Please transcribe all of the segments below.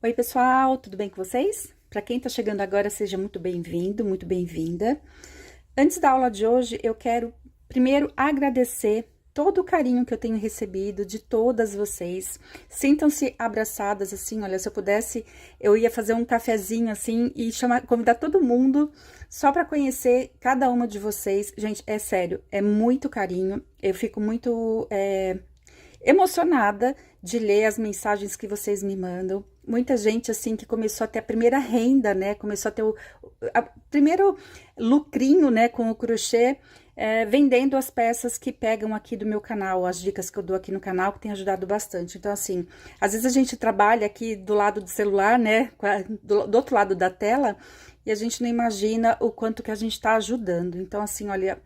Oi, pessoal, tudo bem com vocês? Para quem tá chegando agora, seja muito bem-vindo, muito bem-vinda. Antes da aula de hoje, eu quero primeiro agradecer todo o carinho que eu tenho recebido de todas vocês. Sintam-se abraçadas, assim, olha, se eu pudesse, eu ia fazer um cafezinho, assim, e convidar todo mundo só para conhecer cada uma de vocês. Gente, é sério, é muito carinho, eu fico muito emocionada de ler as mensagens que vocês me mandam. Muita gente, assim, que começou a ter a primeira renda, né? Começou a ter o primeiro lucrinho, né, com o crochê, vendendo as peças que pegam aqui do meu canal, as dicas que eu dou aqui no canal, que tem ajudado bastante. Então, assim, às vezes a gente trabalha aqui do lado do celular, né, do outro lado da tela, e a gente não imagina o quanto que a gente tá ajudando. Então, assim, olha,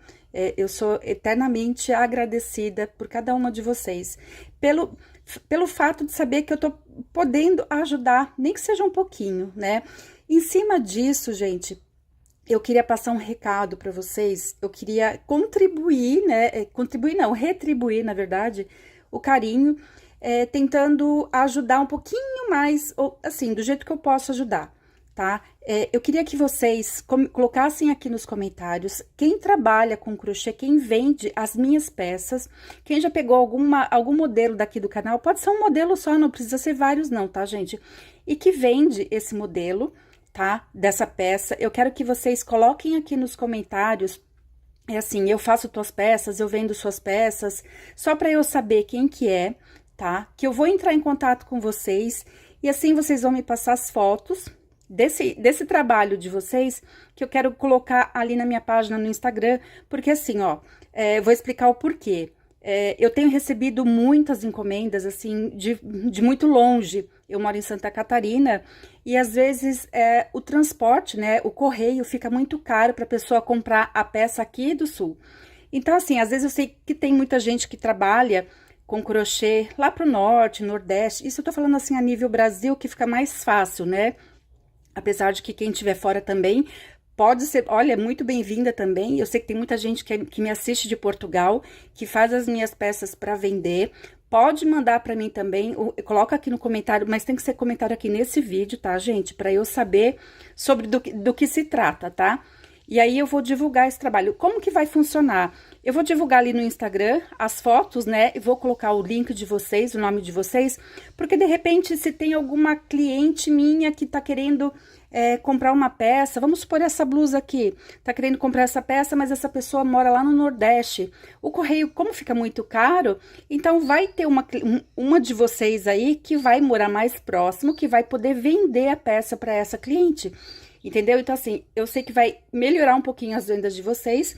eu sou eternamente agradecida por cada uma de vocês, pelo fato de saber que eu tô podendo ajudar, nem que seja um pouquinho, né? Em cima disso, gente, eu queria passar um recado para vocês, eu queria contribuir, né? Contribuir não, retribuir, na verdade, o carinho, tentando ajudar um pouquinho mais, ou assim, do jeito que eu posso ajudar, tá? Eu queria que vocês colocassem aqui nos comentários quem trabalha com crochê, quem vende as minhas peças, quem já pegou algum modelo daqui do canal, pode ser um modelo só, não precisa ser vários não, tá, gente? E que vende esse modelo, tá? Dessa peça. Eu quero que vocês coloquem aqui nos comentários, assim, eu faço tuas peças, eu vendo suas peças, só para eu saber quem que é, tá? Que eu vou entrar em contato com vocês e assim vocês vão me passar as fotos desse trabalho de vocês, que eu quero colocar ali na minha página no Instagram, porque assim, ó, vou explicar o porquê. Eu tenho recebido muitas encomendas, assim, de muito longe. Eu moro em Santa Catarina e às vezes o transporte, né, o correio fica muito caro para a pessoa comprar a peça aqui do sul. Então, assim, às vezes eu sei que tem muita gente que trabalha com crochê lá pro norte, nordeste. Isso eu tô falando assim a nível Brasil, que fica mais fácil, né? Apesar de que quem estiver fora também pode ser, olha, muito bem-vinda também. Eu sei que tem muita gente que me assiste de Portugal, que faz as minhas peças para vender. Pode mandar para mim também, coloca aqui no comentário, mas tem que ser comentário aqui nesse vídeo, tá, gente? Para eu saber sobre do que se trata, tá? E aí eu vou divulgar esse trabalho. Como que vai funcionar? Eu vou divulgar ali no Instagram as fotos, né? E vou colocar o link de vocês, o nome de vocês, porque de repente se tem alguma cliente minha que tá querendo comprar uma peça, vamos supor essa blusa aqui, tá querendo comprar essa peça, mas essa pessoa mora lá no Nordeste. O correio, como fica muito caro, então vai ter uma de vocês aí que vai morar mais próximo, que vai poder vender a peça para essa cliente. Entendeu? Então, assim, eu sei que vai melhorar um pouquinho as vendas de vocês,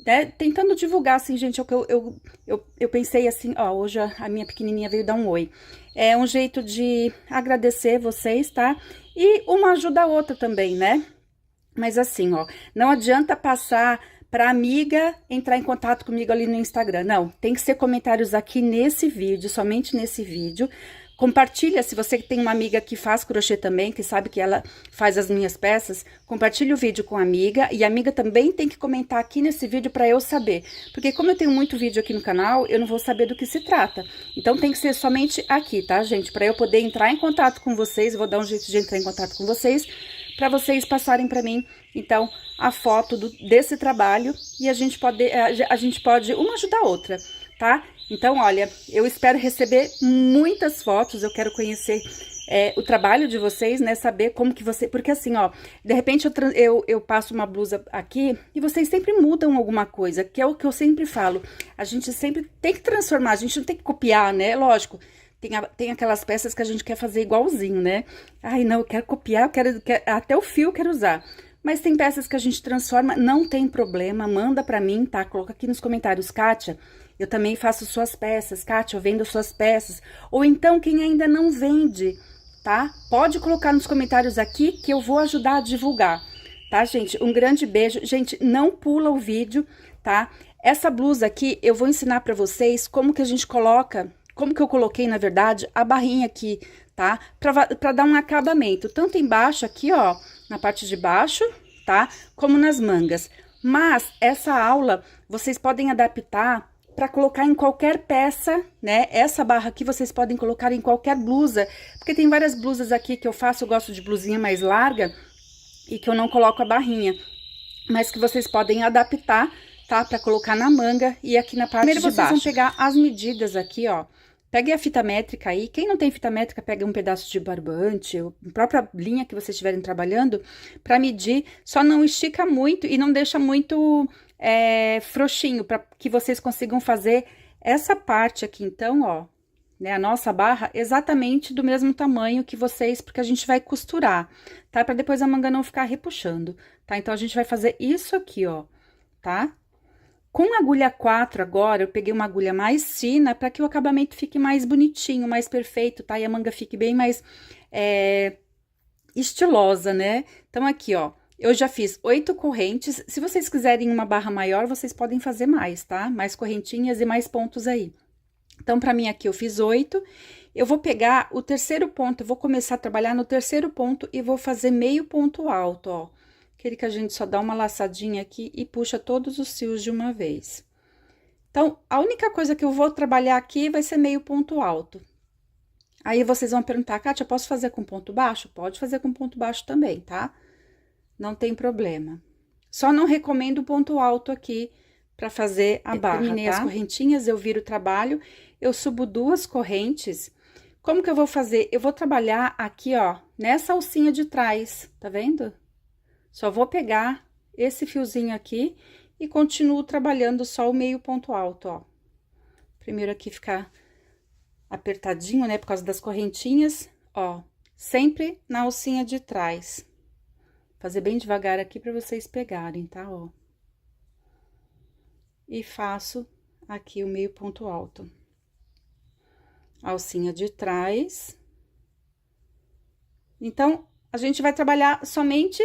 né? Tentando divulgar, assim, gente, o que eu pensei assim, ó, hoje a minha pequenininha veio dar um oi. É um jeito de agradecer vocês, tá? E uma ajuda a outra também, né? Mas assim, ó, não adianta passar para amiga entrar em contato comigo ali no Instagram, não. Tem que ser comentários aqui nesse vídeo, somente nesse vídeo. Compartilha, se você tem uma amiga que faz crochê também, que sabe que ela faz as minhas peças, compartilha o vídeo com a amiga, e a amiga também tem que comentar aqui nesse vídeo para eu saber, porque como eu tenho muito vídeo aqui no canal, eu não vou saber do que se trata, então tem que ser somente aqui, tá, gente? Para eu poder entrar em contato com vocês, vou dar um jeito de entrar em contato com vocês, para vocês passarem para mim, então, a foto desse trabalho, e a gente pode uma ajudar a outra, tá? Então, olha, eu espero receber muitas fotos, eu quero conhecer o trabalho de vocês, né, saber como que você... Porque assim, ó, de repente eu passo uma blusa aqui e vocês sempre mudam alguma coisa, que é o que eu sempre falo. A gente sempre tem que transformar, a gente não tem que copiar, né, lógico. Tem aquelas peças que a gente quer fazer igualzinho, né? Ai, não, eu quero copiar, até o fio eu quero usar. Mas tem peças que a gente transforma, não tem problema, manda pra mim, tá? Coloca aqui nos comentários, Kátia, eu também faço suas peças, Kátia, eu vendo suas peças. Ou então, quem ainda não vende, tá? Pode colocar nos comentários aqui que eu vou ajudar a divulgar, tá, gente? Um grande beijo. Gente, não pula o vídeo, tá? Essa blusa aqui, eu vou ensinar pra vocês como que a gente coloca, como que eu coloquei, na verdade, a barrinha aqui, tá? Pra dar um acabamento, tanto embaixo aqui, ó, na parte de baixo, tá? Como nas mangas. Mas essa aula, vocês podem adaptar para colocar em qualquer peça, né? Essa barra aqui vocês podem colocar em qualquer blusa, porque tem várias blusas aqui que eu faço, eu gosto de blusinha mais larga e que eu não coloco a barrinha, mas que vocês podem adaptar, tá? Para colocar na manga e aqui na parte de baixo. Primeiro vocês vão pegar as medidas aqui, ó. Pegue a fita métrica aí, quem não tem fita métrica, pega um pedaço de barbante, ou a própria linha que vocês estiverem trabalhando, para medir, só não estica muito e não deixa muito frouxinho, para que vocês consigam fazer essa parte aqui, então, ó, né, a nossa barra exatamente do mesmo tamanho que vocês, porque a gente vai costurar, tá? Para depois a manga não ficar repuxando, tá? Então, a gente vai fazer isso aqui, ó, tá? Com a agulha 4 agora, eu peguei uma agulha mais fina para que o acabamento fique mais bonitinho, mais perfeito, tá? E a manga fique bem mais estilosa, né? Então, aqui, ó, eu já fiz 8 correntes. Se vocês quiserem uma barra maior, vocês podem fazer mais, tá? Mais correntinhas e mais pontos aí. Então, pra mim aqui eu fiz 8. Eu vou pegar o terceiro ponto, eu vou começar a trabalhar no terceiro ponto e vou fazer meio ponto alto, ó. Aquele que a gente só dá uma laçadinha aqui e puxa todos os fios de uma vez. Então, a única coisa que eu vou trabalhar aqui vai ser meio ponto alto. Aí, vocês vão perguntar, Kátia, posso fazer com ponto baixo? Pode fazer com ponto baixo também, tá? Não tem problema. Só não recomendo ponto alto aqui pra fazer a barra, terminei as correntinhas, eu viro o trabalho, eu subo 2 correntes. Como que eu vou fazer? Eu vou trabalhar aqui, ó, nessa alcinha de trás, tá vendo? Só vou pegar esse fiozinho aqui e continuo trabalhando só o meio ponto alto, ó. Primeiro aqui ficar apertadinho, né, por causa das correntinhas, ó. Sempre na alcinha de trás. Fazer bem devagar aqui pra vocês pegarem, tá, ó. E faço aqui o meio ponto alto. Alcinha de trás. Então, a gente vai trabalhar somente,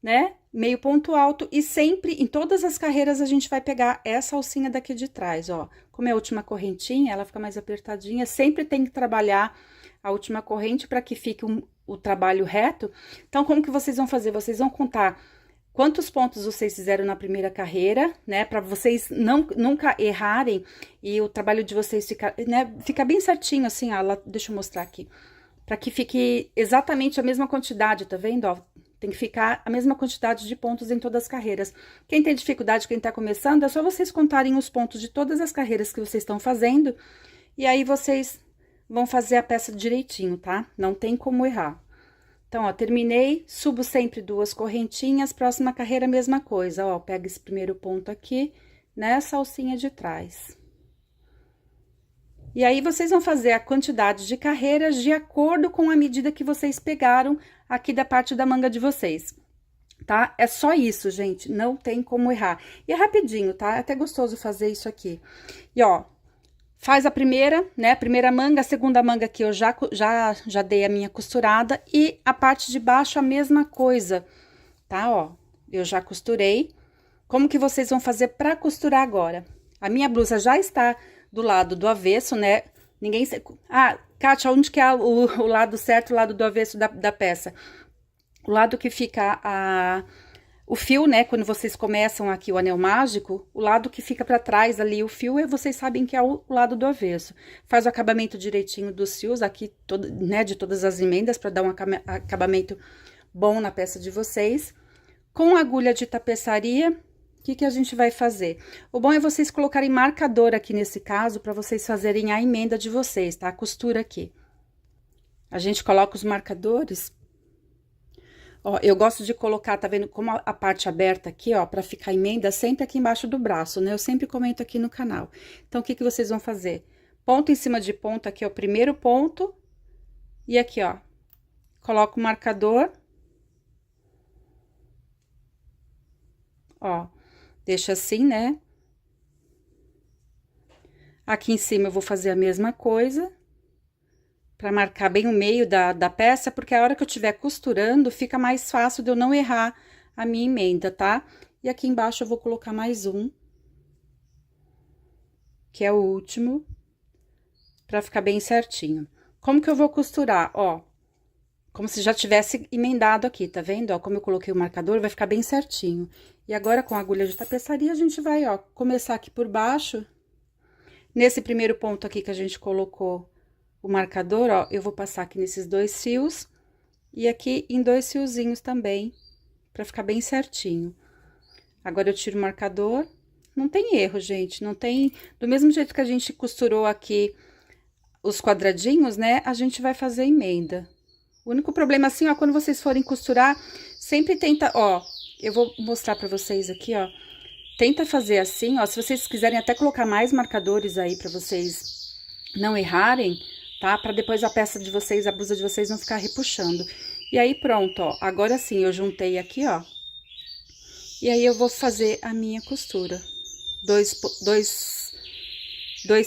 né, meio ponto alto e sempre, em todas as carreiras, a gente vai pegar essa alcinha daqui de trás, ó. Como é a última correntinha, ela fica mais apertadinha, sempre tem que trabalhar a última corrente para que fique o trabalho reto. Então, como que vocês vão fazer? Vocês vão contar quantos pontos vocês fizeram na primeira carreira, né, para vocês nunca errarem e o trabalho de vocês ficar, né, fica bem certinho, assim, ó, deixa eu mostrar aqui, para que fique exatamente a mesma quantidade, tá vendo, ó? Tem que ficar a mesma quantidade de pontos em todas as carreiras. Quem tem dificuldade, quem tá começando, é só vocês contarem os pontos de todas as carreiras que vocês estão fazendo, e aí vocês vão fazer a peça direitinho, tá? Não tem como errar. Então, ó, terminei, subo sempre 2 correntinhas, próxima carreira, mesma coisa, ó, pega esse primeiro ponto aqui, nessa alcinha de trás. E aí, vocês vão fazer a quantidade de carreiras de acordo com a medida que vocês pegaram aqui da parte da manga de vocês, tá? É só isso, gente, não tem como errar. E é rapidinho, tá? É até gostoso fazer isso aqui. E, ó, faz a primeira, né, primeira manga, a segunda manga aqui eu já dei a minha costurada e a parte de baixo a mesma coisa, tá, ó, eu já costurei. Como que vocês vão fazer pra costurar agora? A minha blusa já está do lado do avesso, né, ninguém... Ah, Kátia, onde que é o lado certo, o lado do avesso da peça? O lado que fica o fio, né, quando vocês começam aqui o anel mágico, o lado que fica pra trás ali, o fio, vocês sabem que é o lado do avesso. Faz o acabamento direitinho dos fios aqui, né, de todas as emendas, pra dar um acabamento bom na peça de vocês. Com agulha de tapeçaria, o que que a gente vai fazer? O bom é vocês colocarem marcador aqui nesse caso, pra vocês fazerem a emenda de vocês, tá? A costura aqui. A gente coloca os marcadores... Ó, eu gosto de colocar, tá vendo, como a parte aberta aqui, ó, pra ficar emenda sempre aqui embaixo do braço, né? Eu sempre comento aqui no canal. Então, o que que vocês vão fazer? Ponto em cima de ponto, aqui é o primeiro ponto. E aqui, ó, coloco o marcador. Ó, deixa assim, né? Aqui em cima eu vou fazer a mesma coisa. Pra marcar bem o meio da peça, porque a hora que eu estiver costurando, fica mais fácil de eu não errar a minha emenda, tá? E aqui embaixo eu vou colocar mais um, que é o último, pra ficar bem certinho. Como que eu vou costurar? Ó, como se já tivesse emendado aqui, tá vendo? Ó, como eu coloquei o marcador, vai ficar bem certinho. E agora, com a agulha de tapeçaria, a gente vai, ó, começar aqui por baixo Nesse primeiro ponto aqui que a gente colocou o marcador, ó, eu vou passar aqui nesses 2 fios e aqui em 2 fiozinhos também, pra ficar bem certinho. Agora, eu tiro o marcador, não tem erro, gente, não tem... Do mesmo jeito que a gente costurou aqui os quadradinhos, né, a gente vai fazer a emenda. O único problema, assim, ó, quando vocês forem costurar, sempre tenta, ó, eu vou mostrar pra vocês aqui, ó, tenta fazer assim, ó, se vocês quiserem até colocar mais marcadores aí pra vocês não errarem, tá? Pra depois a peça de vocês, a blusa de vocês não ficar repuxando. E aí, pronto, ó, agora sim, eu juntei aqui, ó, e aí eu vou fazer a minha costura. Dois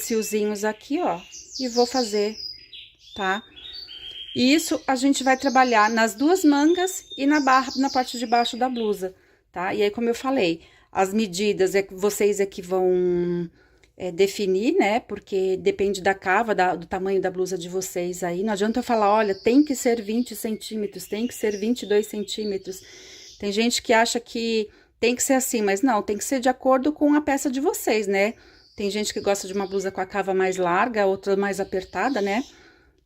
fiozinhos aqui, ó, e vou fazer, tá? E isso a gente vai trabalhar nas 2 mangas e na parte de baixo da blusa, tá? E aí, como eu falei, as medidas vocês é que vão definir, né? Porque depende da cava, do tamanho da blusa de vocês aí. Não adianta eu falar, olha, tem que ser 20 centímetros, tem que ser 22 centímetros. Tem gente que acha que tem que ser assim, mas não, tem que ser de acordo com a peça de vocês, né? Tem gente que gosta de uma blusa com a cava mais larga, outra mais apertada, né?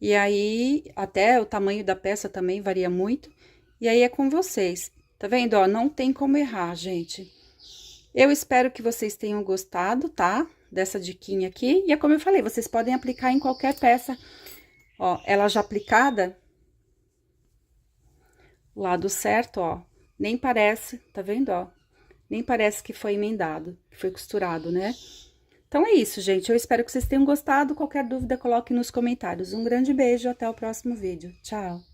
E aí, até o tamanho da peça também varia muito. E aí, é com vocês. Tá vendo, ó? Não tem como errar, gente. Eu espero que vocês tenham gostado, tá? Dessa diquinha aqui. E é como eu falei, vocês podem aplicar em qualquer peça. Ó, ela já aplicada. O lado certo, ó. Nem parece, tá vendo, ó? Nem parece que foi emendado, que foi costurado, né? Então, é isso, gente. Eu espero que vocês tenham gostado. Qualquer dúvida, coloque nos comentários. Um grande beijo, até o próximo vídeo. Tchau!